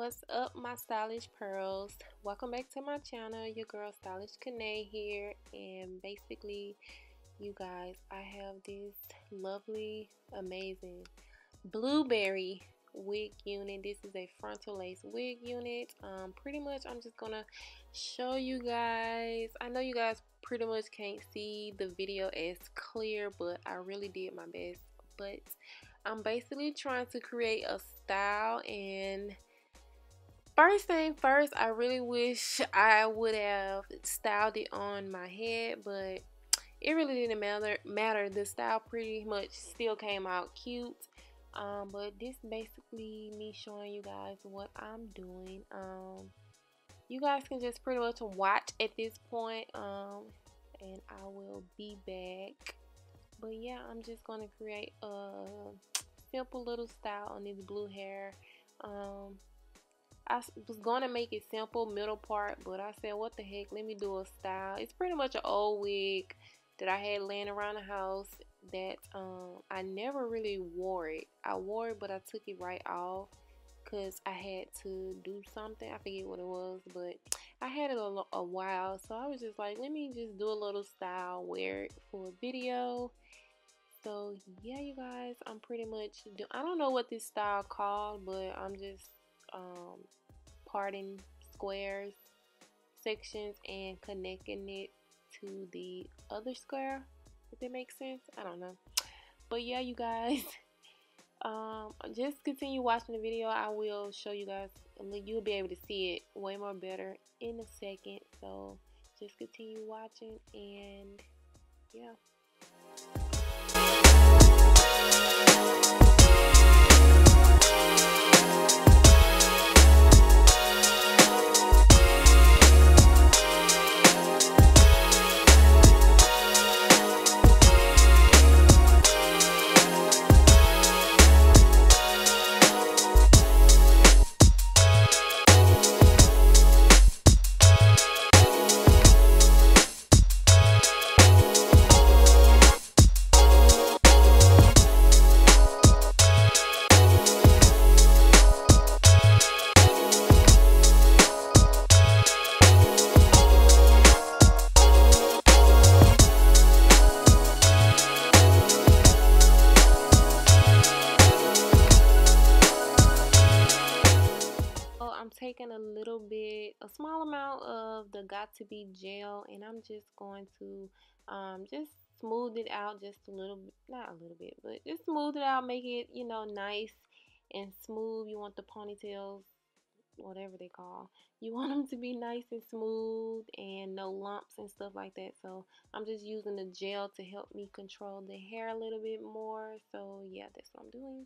What's up, my stylish pearls? Welcome back to my channel. Your girl Stylish KENNA here, and basically, you guys, I have this lovely, amazing blueberry wig unit. This is a frontal lace wig unit. Pretty much I'm just gonna show you guys. I know you guys pretty much can't see the video as clear, but I really did my best. But I'm basically trying to create a style, and first thing first, I really wish I would have styled it on my head, but it really didn't matter. The style pretty much still came out cute. But this basically me showing you guys what I'm doing. You guys can just pretty much watch at this point. And I will be back. But yeah, I'm just gonna create a simple little style on this blue hair. I was gonna make it simple, middle part, but I said, what the heck, let me do a style. It's pretty much an old wig that I had laying around the house that I never really wore it. I wore it, but I took it right off because I had to do something. I forget what it was, but I had it a while, so I was just like, let me just do a little style, wear it for a video. So yeah, you guys, I'm pretty much I don't know what this style called, but I'm just parting squares sections and connecting it to the other square, if that makes sense. I don't know, but yeah, you guys, just continue watching the video. I will show you guys, you'll be able to see it way more better in a second, so just continue watching, and yeah. I'm taking a small amount of the Got To Be gel, and I'm just going to just smooth it out just a little bit, not a little bit, but just smooth it out, make it, you know, nice and smooth. You want the ponytails, whatever they call, you want them to be nice and smooth and no lumps and stuff like that. So I'm just using the gel to help me control the hair a little bit more. So yeah, that's what I'm doing.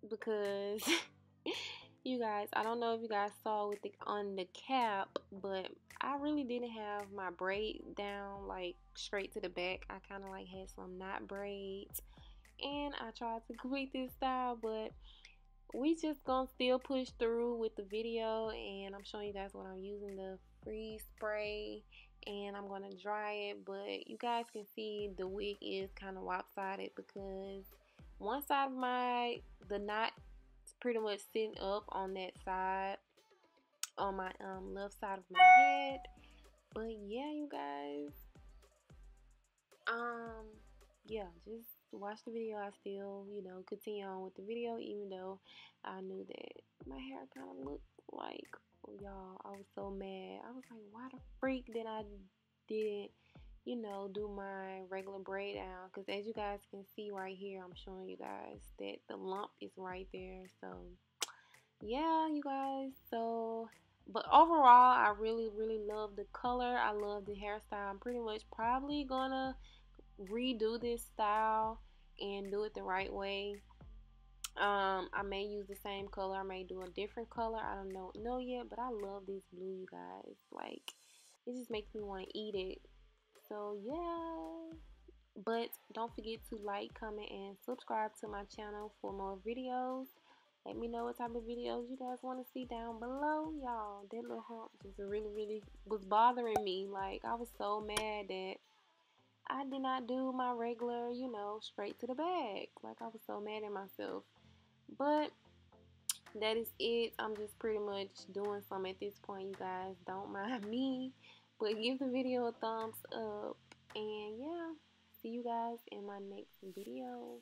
because you guys, I don't know if you guys saw with the on the cap, but I really didn't have my braid down like straight to the back. I kind of like had some knot braids, and I tried to complete this style, but we just gonna still push through with the video. And I'm showing you guys what I'm using, the freeze spray, and I'm gonna dry it. But you guys can see the wig is kind of lopsided because one side of the knot is pretty much sitting up on that side, on my left side of my head. But yeah, you guys, um yeah, just watch the video. I still, continue on with the video, even though I knew that my hair kind of looked like, oh, y'all, I was so mad. I was like, why the freak did I didn't, do my regular braid down? Because as you guys can see right here, I'm showing you guys that the lump is right there. So yeah, you guys, so but overall, I really really love the color. I love the hairstyle. I'm pretty much probably gonna redo this style and do it the right way. I may use the same color, I may do a different color, I don't know yet, but I love this blue, you guys. Like, it just makes me want to eat it. So yeah, but don't forget to like, comment, and subscribe to my channel for more videos. Let me know what type of videos you guys want to see down below. Y'all, that little hump just really really was bothering me. Like, I was so mad that I did not do my regular, straight to the bag. Like, I was so mad at myself. But that is it. I'm just pretty much doing some at this point, you guys. Don't mind me. But give the video a thumbs up. And yeah, see you guys in my next video.